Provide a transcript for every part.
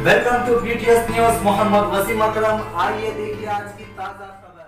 Welcome to BTS news. Mohammad Wasim Akram. आइए देखिए आज की ताजा खबर।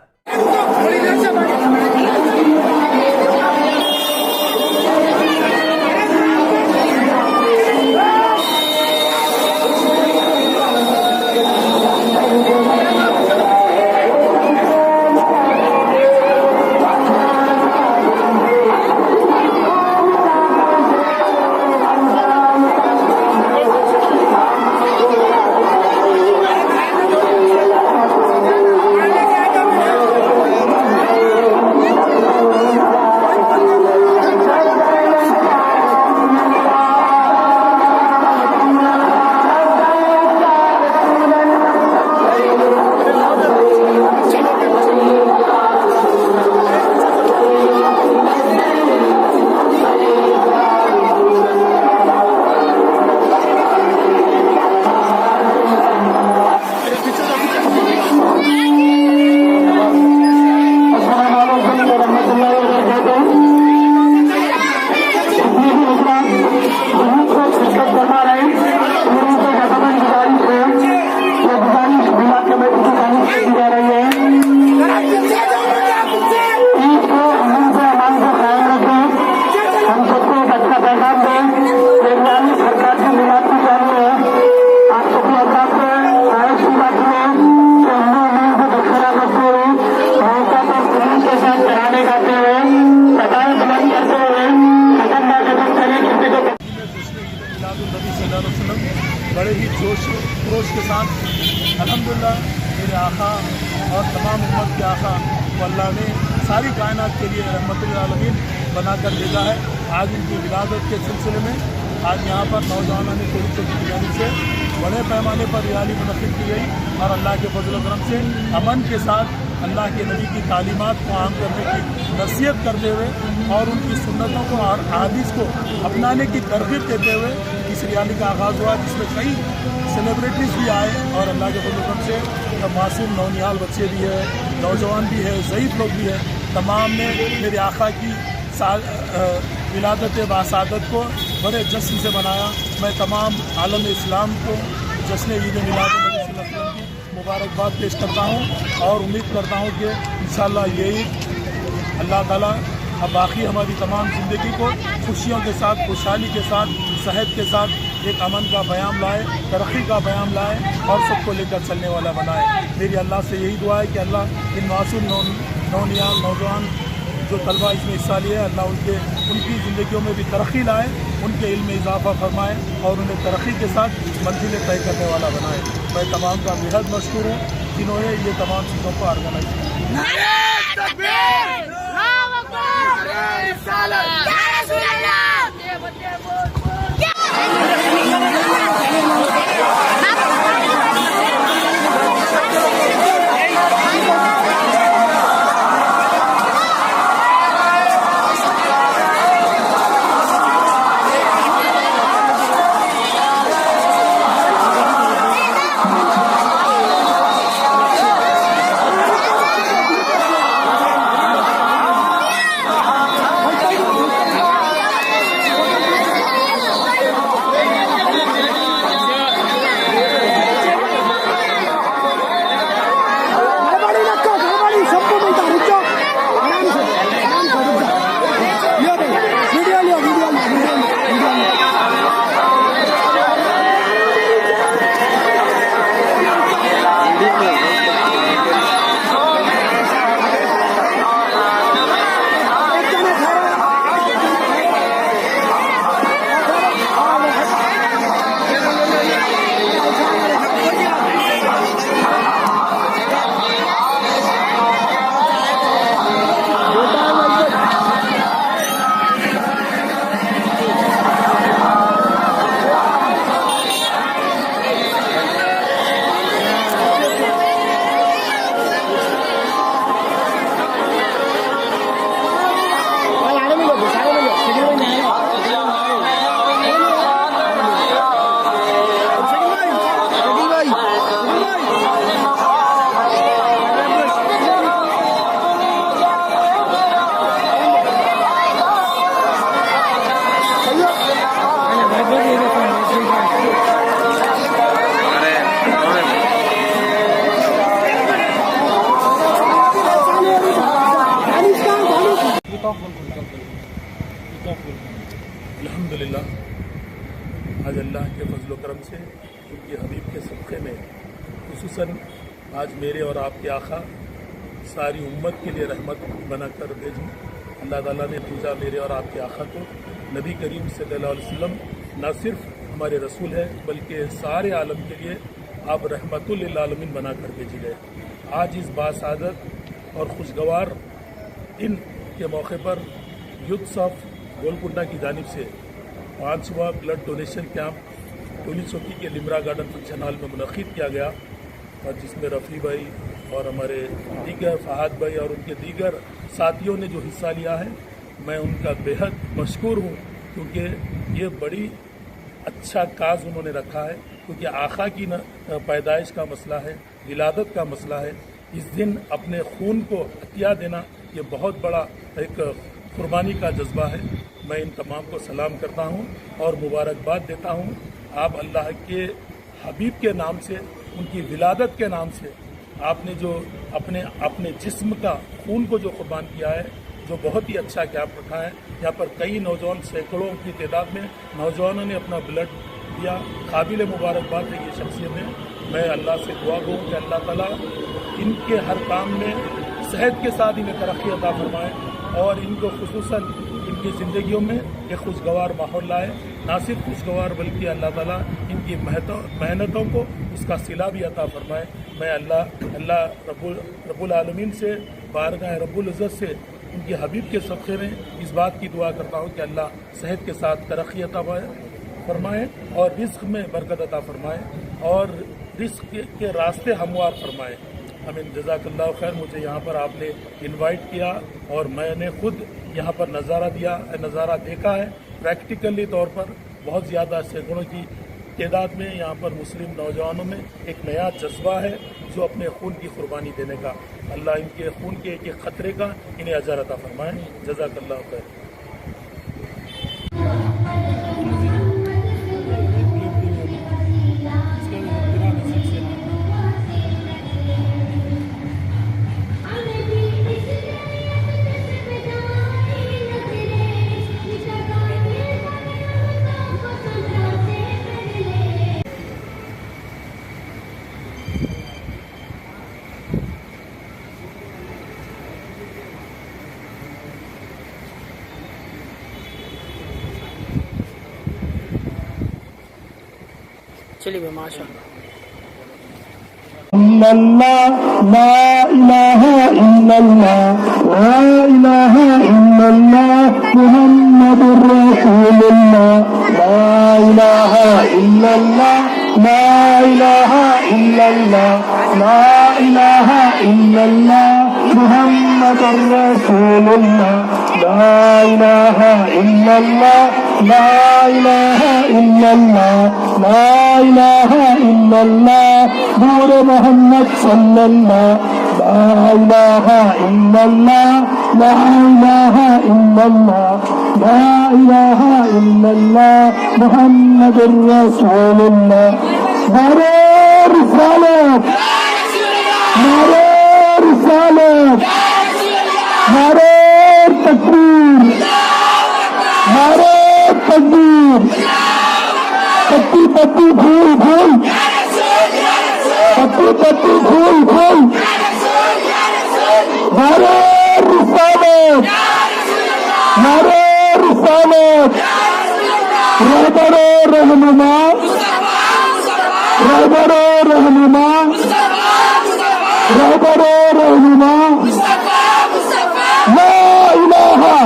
बड़े ही जोश खरोश के साथ अल्हम्दुलिल्लाह मेरे आका और तमाम उम्मत के आका को अल्लाह ने सारी कायनात के लिए रहमतुल आलमीन बनाकर भेजा है। आज इनकी विलादत के सिलसिले में आज यहाँ पर नौजवानों ने थोड़ी छोटी जानी से बड़े पैमाने पर रैली मुनक़िद की गई और अल्लाह के फजल करम से अमन के साथ अल्लाह के नबी की तालीमात को आम करने की नसीहत करते हुए और उनकी सुन्नतों को और अहादीस को अपनाने की तरगीब देते हुए इस रैली का आगाज़ हुआ, जिसमें कई सेलिब्रिटीज़ भी आए और अल्लाह के फजल करम से मासूम नौनिहाल बच्चे भी है, नौजवान भी है, ज़ईफ़ लोग भी है, तमाम ने मेरे आका की विलादत बासादत को बड़े जश्न से मनाया। मैं तमाम आलम इस्लाम को जश्न ईद मिलाद की मुबारकबाद पेश करता हूँ और उम्मीद करता हूँ कि इंशाअल्लाह ये ईद अल्लाह ताला अब बाकी हमारी तमाम ज़िंदगी को खुशियों के साथ, खुशहाली के साथ, सेहत के साथ एक अमन का बयान लाए, तरक्की का बयान लाए और सबको लेकर चलने वाला बनाए। मेरी अल्लाह से यही दुआ है कि अल्लाह इन मासूम नौजवान जो तलबा इसमें हिस्सा लिए, अल्लाह उनकी ज़िंदगियों में भी तरक्की लाए, उनके इल्म में इजाफ़ा फरमाए और उन्हें तरक्की के साथ मंजिलें तय करने वाला बनाए। मैं तमाम का बेहद मशकूर हूँ जिन्होंने ये तमाम चीज़ों को ऑर्गेनाइज किया। अल्हम्दुलिल्लाह आज अल्लाह के फजल करम से उनके हबीब के सदक़े में खुसूसन आज मेरे और आपके आका सारी उम्मत के लिए रहमत बनाकर भेजी। अल्लाह ताला ने भेजा मेरे और आपके आका को। नबी करीम सल्लल्लाहु अलैहि वसल्लम न सिर्फ हमारे रसूल है बल्कि सारे आलम के लिए आप रहमतुल लिल आलमीन बनाकर भेजी गए। आज इस बासादत और खुशगवार दिन के मौके पर यूथ ऑफ गोलकुंडा की जानिब से 5वां ब्लड डोनेशन कैंप टोली चौकी के लिमरा गार्डन फंक्शन हॉल में मुनक़िद किया गया और जिसमें रफ़ी भाई और हमारे दीगर फहाद भाई और उनके दीगर साथियों ने जो हिस्सा लिया है, मैं उनका बेहद मशकूर हूँ क्योंकि ये बड़ी अच्छा काज उन्होंने रखा है। क्योंकि आका की पैदाइश का मसला है, विलादत का मसला है। इस दिन अपने खून को हत्या देना ये बहुत बड़ा एक कुर्बानी का जज्बा है। मैं इन तमाम को सलाम करता हूँ और मुबारकबाद देता हूँ। आप अल्लाह के हबीब के नाम से, उनकी विलादत के नाम से आपने जो अपने जिस्म का खून को जो कुर्बान किया है, जो बहुत ही अच्छा कैंप रखा है। यहाँ पर कई नौजवान, सैकड़ों की तादाद में नौजवानों ने अपना ब्लड दिया। काबिल मुबारकबाद है ये शख्सियतें। मैं अल्लाह से दुआ करूँ कि अल्लाह ताला इनके हर काम में सेहत के साथ इन्हें तरक्की अता फरमाए और इनको खुसूसन इनकी ज़िंदगियों में एक खुशगवार माहौल लाए। ना सिर्फ खुशगवार बल्कि अल्लाह ताला इनकी मेहनतों को उसका सिला भी अता फरमाए। मैं अल्लाह रब्बुल आलमीन से, बारगाह रब्बुल इज़्ज़त से, उनके हबीब के सदक़े में इस बात की दुआ करता हूँ कि अल्लाह सेहत के साथ तरक्की अता फरमाए और रिस्क में बरकत अता फरमाए और रिस्क के रास्ते हमवार फरमाए। आमीन। जज़ाकल्लाहु खैर। मुझे यहाँ पर आपने इनवाइट किया और मैंने खुद यहाँ पर नज़ारा देखा है प्रैक्टिकली तौर पर। बहुत ज़्यादा सैकड़ों की तादाद में यहाँ पर मुस्लिम नौजवानों में एक नया जज्बा है जो अपने खून की कुर्बानी देने का। अल्लाह इनके खून के एक ख़तरे का इन्हें अजर अता फरमाए। जज़ाकल्लाहु खैर। चलिए माशा इल्लल्लाह ला इलाहा इल्लल्लाह ला इलाहा इल्लल्लाह मुहम्मदुर रसूलुल्लाह ला इलाहा इल्लल्लाह ला इलाहा इल्लल्लाह ला इलाहा इल्लल्लाह मुहम्मदुर रसूलुल्लाह ला इलाहा इल्लल्लाह ला इलाहा इल्लल्लाह ला इलाहा इल्लल्लाह नूर मोहम्मद सल्लल्लाह ला इलाहा इल्लल्लाह ला इलाहा इल्लल्लाह ला इलाहा इल्लल्लाह मुहम्मदुर रसूलुल्लाह। नारे रिसालत, नारे रिसालत, नारे तकबीर, नारे तकबीर। पत्ती पत्ती फूल फूल, पत्ती पत्ती फूल फूल। नारे रिसालत, नारे रिसालत। रहबरो रहनुमा, रहबरो रहनुमा, रहबरो रहनुमा। ला इलाहा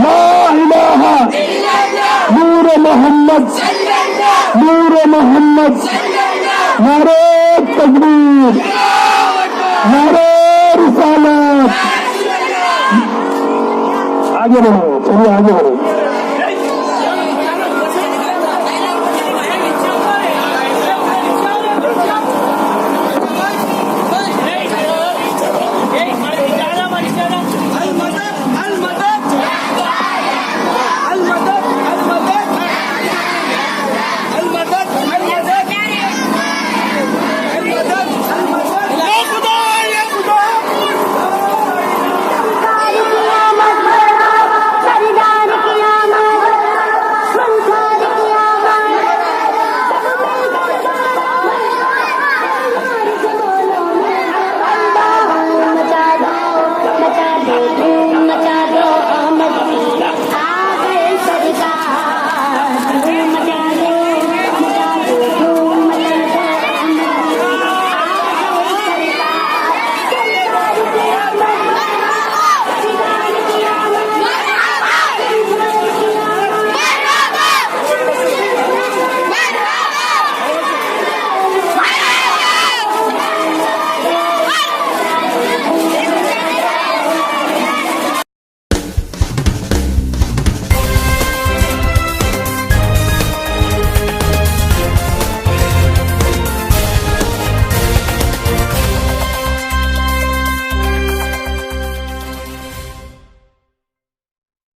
ला इलाहा नूर मोहम्मद, नूर मोहम्मद। नारे तकबीर, नारे रिसालत। आगे बढ़ो, चलिए आगे बढ़ो।